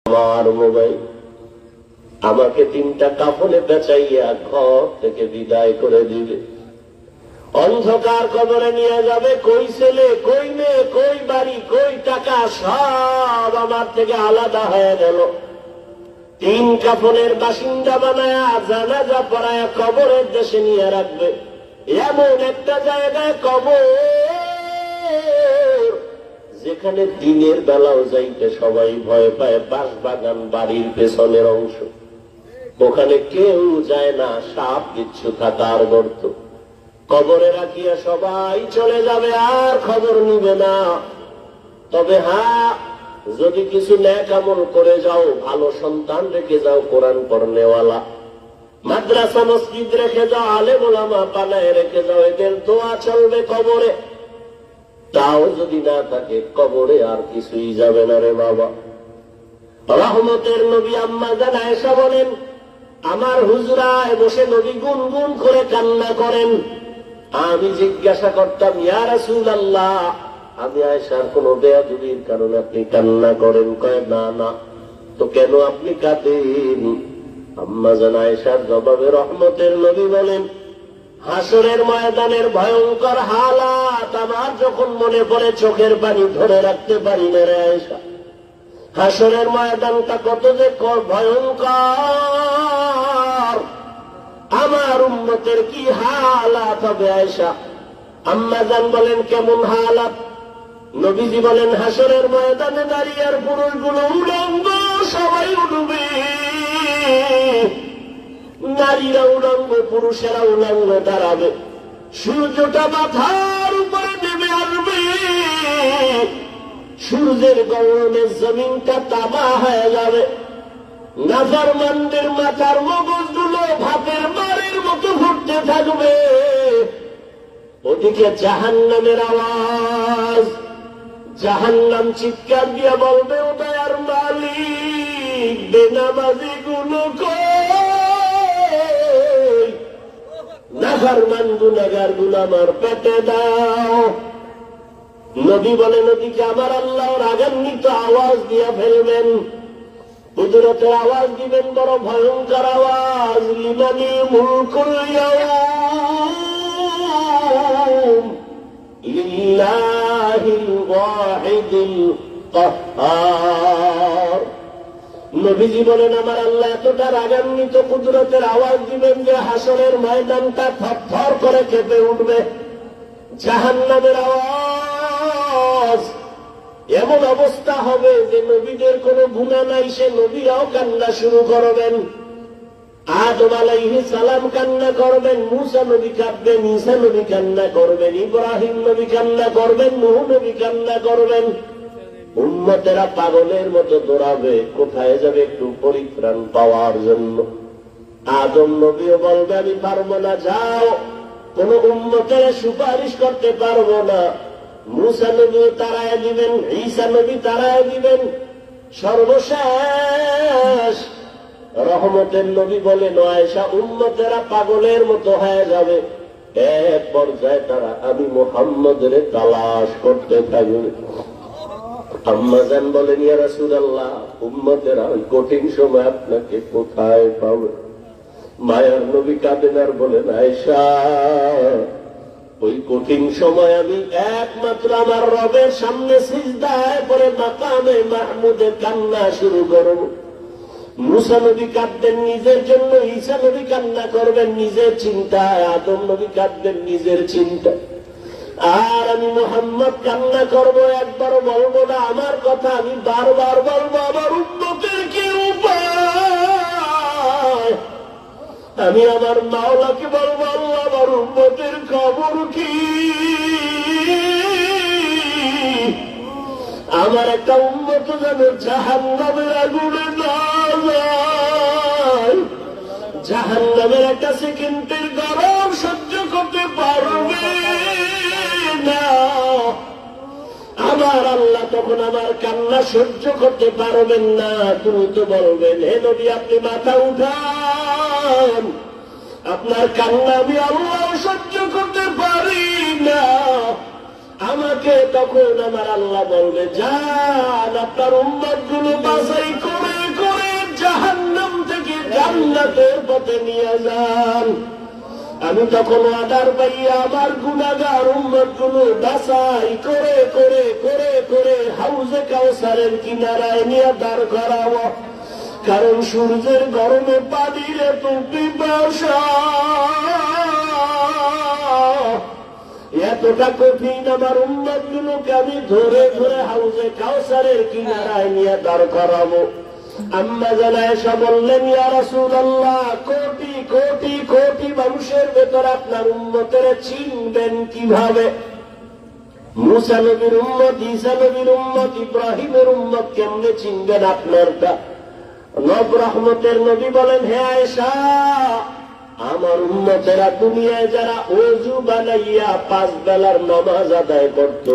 আমার মোবাইল আমাকে 3টা কাফনে বেচাইয়া ঘর থেকে বিদায় করে দিবে, অন্ধকার কবরে নিয়ে যাবে। কই ছেলে, কই মেয়ে, কই বাড়ি, কই টাকা, সব আমার থেকে আলাদা হয়ে গেল। 3 কাফনের বাসিন্দা বানায়া জানাজা পড়ায়া কবরের দেশে নিয়ে রাখবে। এমন একটা জায়গায় কবর যেখানে দিনের বেলাও যাইতে সবাই ভয় পায়। বাঁশবাগান বাড়ির পেছনের অংশ, ওখানে কেউ যায় না, সাপ বিচ্ছু থাকার গর্ত। কবরে রাখিয়া সবাই চলে যাবে, আর খবর নিবে না। তবে হ্যাঁ, যদি কিছু নেক আমল করে যাও, ভালো সন্তান রেখে যাও, কোরআন পড়নেওয়ালা, মাদ্রাসা মসজিদ রেখে যাও, আলেম ওলামা পানায় রেখে যাও, এদের দোয়া চলবে কবরে। তাও যদি না থাকে, কবরে আর কিছুই যাবে না রে বাবা। রহমতের নবী আম্মা জান আয়েশা বলেন, আমার হুজরায় বসে নবী গুনগুন করে কান্না করেন। আমি জিজ্ঞাসা করতাম, ইয়া রাসূলুল্লাহ, আমি আয়েশার কোন বেয়াদবির কারণে আপনি কান্না করেন? কয় না না। তো কেন আপনি কাঁদেন? আম্মা জান আয়েশার জবাবে রহমতের নবী বলেন, হাসরের ময়দানের ভয়ঙ্কর হালাত আমার যখন মনে পড়ে, চোখের পানি ধরে রাখতে পারি না রে আয়েশা। হাসরের ময়দানটা কত যে ভয়ঙ্কর, আমার উম্মতের কি হালাত হবে আয়েশা। আম্মা জান বলেন, কেমন হালাত? নবীজি বলেন, হাসরের ময়দানে দাঁড়িয়ে আর পুরুষগুলো উলঙ্গ, সবাই উঠবে। নারীরা উলঙ্গ, পুরুষেরা উলঙ্গ দাঁড়াবে। সূর্যটা মাথার উপরে নেমে আসবে, সূর্যের গরমে জমিনটা তামা হয়ে যাবে। নাফরমানদের মাথার মগজগুলো ভাতের মারের মতো ফুটতে থাকবে। ওদিকে জাহান্নামের আওয়াজ, জাহান্নাম চিৎকার দিয়ে বলবে, ও দয়ার মালিক, বেনামাজি গুলো কই, নাফরমান গুনাহগার গুলো আমার পেটে দাও। নবী বলেন, ওদিকে আমার আল্লাহ রাগান্বিত আওয়াজ দিয়ে ফেলবেন, কুদরতের আওয়াজ দিবেন, বড় ভয়ঙ্কর আওয়াজ। লিমানিল মুলকুল ইয়াউম লিল্লাহিল ওয়াহিদিল কাহ্হার। নবীজি বলেন, আমার আল্লাহ এতটা রাগান্বিত, কুদরতের আওয়াজ দিবেন যে হাসরের ময়দানটা থরথর করে কেঁপে উঠবে। জাহান্নামের আওয়াজ, এমন অবস্থা হবে যে নবীদের কোনো গুনাহ নাই, সে নবীরাও কান্না শুরু করবেন। আদম আলাইহিস সালাম কান্না করবেন, মূসা নবী কাঁদবেন, ঈসা নবী কান্না করবেন, ইব্রাহিম নবী কান্না করবেন, নূহ নবী কান্না করবেন। উম্মতেরা পাগলের মতো দৌড়াবে, কোথায় যাবে? একটু পরিত্রাণ পাওয়ার জন্য। আদম নবীও বলবে, আমি পারবো না, যাও, কোন উম্মতেরা সুপারিশ করতে পারবো না। মূসা নবী তারায় দিবেন, ঈসা নবী তারায় দিবেন। সর্বশেষ রহমতের নবী বলেন, আয়েশা, উম্মতেরা পাগলের মতো হয়ে যাবে। এক পর্যায়ে তারা আমি মুহাম্মদের তালাশ করতে থাকবে। আম্মা জান বলেন, ইয়া রাসূলুল্লাহ, উম্মতেরা ওই কঠিন সময় আপনাকে কোথায় পাবে? মায়ার নবী কাঁদেন আর বলেন, আয়েশা, ওই কঠিন সময় আমি একমাত্র আমার রবের সামনে সিজদায় পড়ে মাকামে মাহমুদে কান্না শুরু করব। মূসা নবী কাঁদবেন নিজের জন্য, ঈসা নবী কান্না করবেন নিজের চিন্তায়, আদম নবী কাঁদবেন নিজের চিন্তায়, আর আমি মুহাম্মদ কান্না করব, একবারও বলবো না আমার কথা, আমি বারবার বলবো, আমার উম্মতের কি উপায়? আমি আমার মাওলাকে বলবো, আল্লাহ, আমার উম্মতের খবর কি? আমার একটা উম্মত যেন জাহান্নামের আগুনে না যায়, জাহান্নামের একটা সেকেন্ডের গরম সহ্য করতে পারবে না। আমার আল্লাহ তখন আমার কান্না সহ্য করতে পারবেন না। তুমি তো বলবেন, হে নবী, আপনি মাথা উঠান, আপনার কান্না আমি আল্লাহ সহ্য করতে পারি না। আমাকে তখন আমার আল্লাহ বলবে, যান, আপনার উম্মত গুলো বাছাই করে জান্নাতের পথে নিয়ে যান। আমি তখন আদার পাইয়া আমার গুনাহগার উম্মতগুলো বাছাই করে করে করে করে হাউজে কাউসারের কিনারায় নিয়ে দাঁড় করাবো। কারণ সূর্যের গরমে পানির এত পিপাসা এতটা কঠিন, আমার উম্মতগুলোকে আমি ধরে ধরে হাউজে কাউসারের কিনারায় নিয়ে দাঁড় করাবো। আম্মা জানা এসে বললেন, ইয়া রাসূলুল্লাহ, কোটি কোটি কোটি মানুষের ভেতর আপনার উম্মতের চিনবেন কিভাবে? মুসা নবীর উম্মত, ঈসা নবীর উম্মত, ইব্রাহিমের উম্মত কেমনে চিনবেন আপনারটা? নব রহমতের নবী বলেন, হে আয়েশা, আমার উম্মতেরা দুনিয়ায় যারা ওযু বানাইয়া 5 বেলার নামাজ আদায় করত,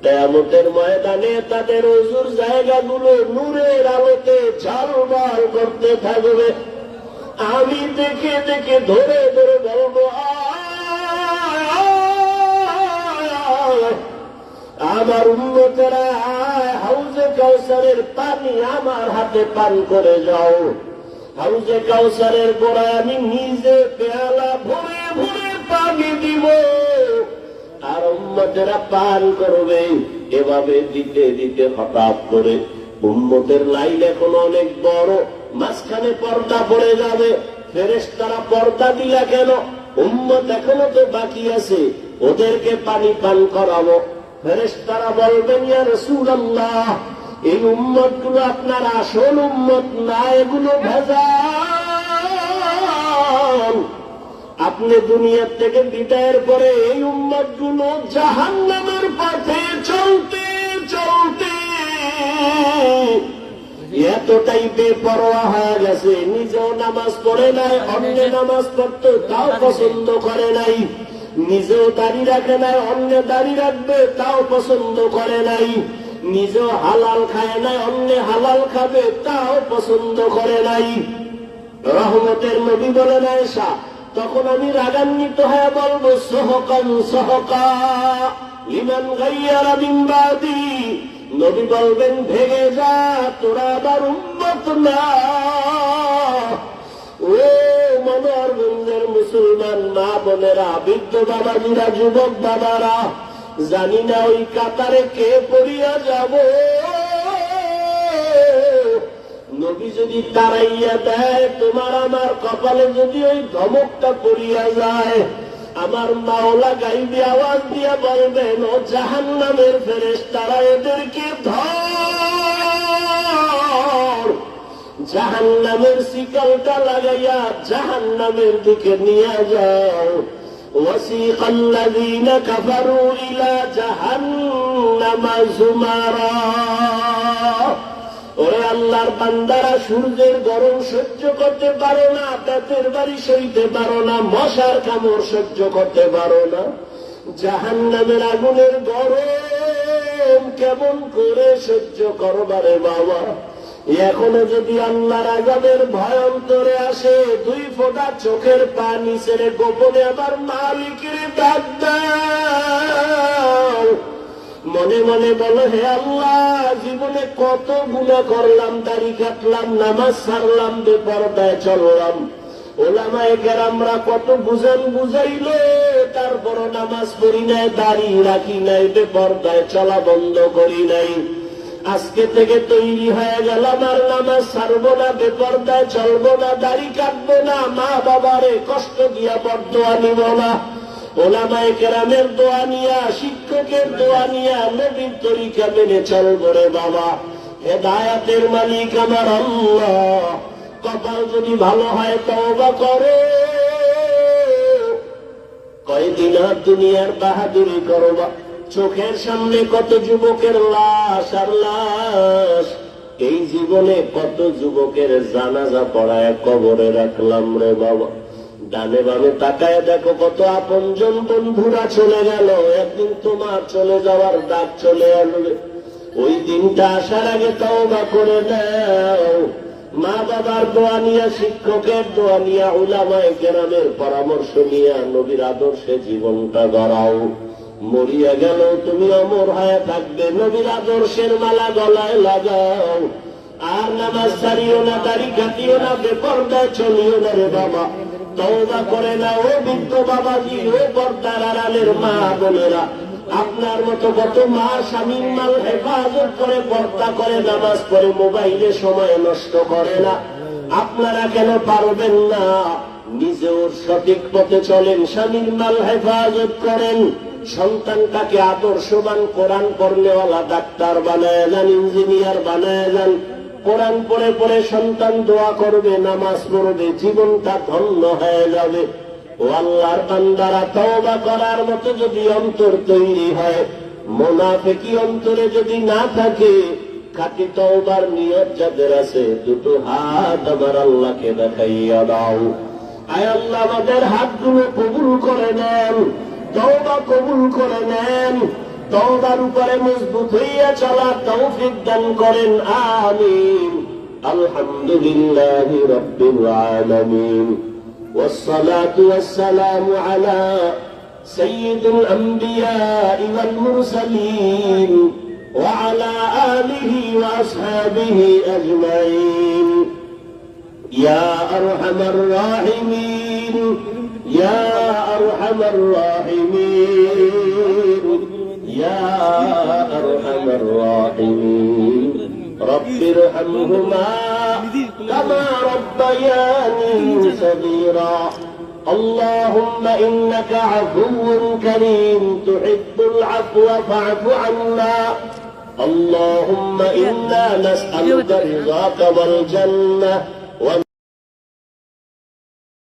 কিয়ামতের ময়দানে তাদের ওযুর জায়গাগুলো নূরের আলোতে ঝলমল করতে থাকবে। আমি দেখে দেখে ধরে ধরে বলবো, আমার উম্মতেরা হাউজে কাউসারের পানি আমার হাতে পান করে যাও। হাউজে কাউসারের গোড়ায় আমি নিজে পেয়ালা ভরে ভরে পানি দিব, আর উম্মতেরা পান করবে। এভাবে দিতে দিতে হঠাৎ করে উম্মতের লাইন এখন অনেক বড়, মাঝখানে পর্দা পড়ে যাবে। ফেরেশতারা পর্দা দিলা কেন? উম্মত এখনো তো বাকি আছে, ওদেরকে পানি পান করাবো। ফেরেশতারা বলবেন, ইয়া রাসূলুল্লাহ, এই উম্মতগুলো আপনার আসল উম্মত না, এগুলো ভেজাল। আপনি দুনিয়ার থেকে বিদায়ের পরে এই উম্মতগুলো জাহান্নামের পথে চলতে চলতে এতটাই বেপরোয়া হয়ে গেছে, নিজেও নামাজ পড়ে নাই, অন্য নামাজ পড়তো তাও পছন্দ করে নাই। নিজেও দাড়ি রাখে নাই, অন্য দাড়ি রাখবে তাও পছন্দ করে নাই। নিজেও হালাল খায় নাই, অন্য হালাল খাবে তাও পছন্দ করে নাই। রহমতের নবী বলেন, আয়েশা, তখন আমি রাগান্বিত হয়ে বলবো, সহকান সহকা লিমান গায়্যারা মিন বাদি। নবী বলবেন, ভেগে যা, তোরা আবার উম্মত না। ও মনোহরগঞ্জের মুসলমান মা বোনেরা, বৃদ্ধ বাবাজিরা, যুবক বাবারা, জানি না ওই কাতারে কে পড়িয়া যাব। নবী যদি তাড়াইয়া দেয়, তোমার আমার কপালে যদি ওই ধমকটা পড়িয়া যায়, আমার মাওলা গাইবে আওয়াজ দিয়া বলবেন, ও জাহান্নামের ফেরেশতারা, এদেরকে ধর, জাহান্নামের শিকলটা লাগাইয়া জাহান্নামের দিকে নিয়ে যাও। وسيق الذين كفروا إلى جهنم زمرا। ওরে আল্লাহর বান্দারা, সূর্যের গরম সহ্য করতে পারো না, পেটের বাড়ি সইতে পারো না, মশার কামড় সহ্য করতে পারো না, জাহান্নামের আগুনের গরম কেমন করে সহ্য করবারে বাবা? এখনো যদি আল্লাহর আযাবের ভয় অন্তরে আসে, 2 ফোঁটা চোখের পানি ছেড়ে গোপনে আবার মালিকের ডাক দাও। মনে মনে বলো, হে আল্লাহ, জীবনে কত গুনাহ করলাম, দাড়ি কাটলাম, নামাজ ছাড়লাম, বেপরদায় চললাম, ওলামায়ে কেরামরা কত বুঝাইল, তারপরও নামাজ পড়ি নাই, দাড়ি রাখি নাই, বেপরদায় চলা বন্ধ করি নাই। আজকে থেকে তৈরি হয়ে গেলাম, আর নামাজ ছাড়বো না, বেপরদায় চলবো না, দাড়ি কাটবো না, মা বাবারে কষ্ট দিয়া বরদোয়া নিব না, ওলামায়ে কেরামের দোয়া নিয়া, শিক্ষকের দোয়া নিয়া, নবীর তরিকা মেনে চলবো রে বাবা। হেদায়েতের মালিক আমার আল্লাহ। কপাল যদি ভালো হয় তওবা করো, কয়দিন আর দুনিয়ার বাহাদুরি করবা। চোখের সামনে কত যুবকের লাশ আর লাশ, এই জীবনে কত যুবকের জানাজা পড়ায় কবরে রাখলাম রে বাবা। ডানে বামে তাকায় দেখো কত আপনজন বন্ধুরা চলে গেল, একদিন তোমার চলে যাওয়ার ডাক চলে আসবে। ওই দিনটা আসার আগে তওবা করে দাও। মা বাবার দোয়া নিয়া, শিক্ষকের দোয়া নিয়া, উলামায়ে কেরামের পরামর্শ নিয়া, নবীর আদর্শে জীবনটা গড়াও। মরিয়া গেল তুমি অমর হয়ে থাকবে, নবীর আদর্শের মালা গলায় লাগাও। আর নামাজ ছাড়িও না, দাড়ি কাটিও না, বেপরদায় চলিও না রে বাবা। তওবা করে না ও বৃদ্ধ বাবাজি, ও পর্দার আড়ালের মা বোনেরা। আপনার মতো কত মা স্বামীর মাল হেফাজত করে, পর্দা করে, নামাজ পড়ে, মোবাইলে সময় নষ্ট করে না। আপনারা কেন পারবেন না? নিজেও সঠিক পথে চলেন, স্বামীর মাল হেফাজত করেন, সন্তানটাকে আদর্শবান কোরআন পড়নেওয়ালা ডাক্তার বানায় যান, ইঞ্জিনিয়ার বানায় যান। কোরআন পড়ে পড়ে সন্তান দোয়া করবে, নামাজ পড়বে, জীবনটা ধন্য হয়ে যাবে। ও আল্লাহর বান্দারা, তওবা করার মতো যদি অন্তর তৈরি হয়, মুনাফিকি অন্তরে যদি না থাকে, খাঁটি তওবার নিয়ত যাদের আছে, দুটো হাত আমার আল্লাহকে দেখাইয়া দাও। আয় আল্লাহ, আমাদের হাতগুলো কবুল করে নেন, তওবা কবুল করে নেন, তওবার উপরে মজবুত হইয়া চলার তৌফিক দান করেন, আমিন। আলহামদুলিল্লাহি রাব্বিল আলামিন, والصلاة والسلام على سيد الأنبياء والمرسلين وعلى آله وأصحابه أجمعين. يا أرحم الراحمين، يا أرحم الراحمين، يا أرحم الراحمين. رب ارحمهما كما ربياني صغيرا. اللهم إنك عفو كريم تحب العفو فاعف عنا. اللهم إنا نسألك رضاك والجنة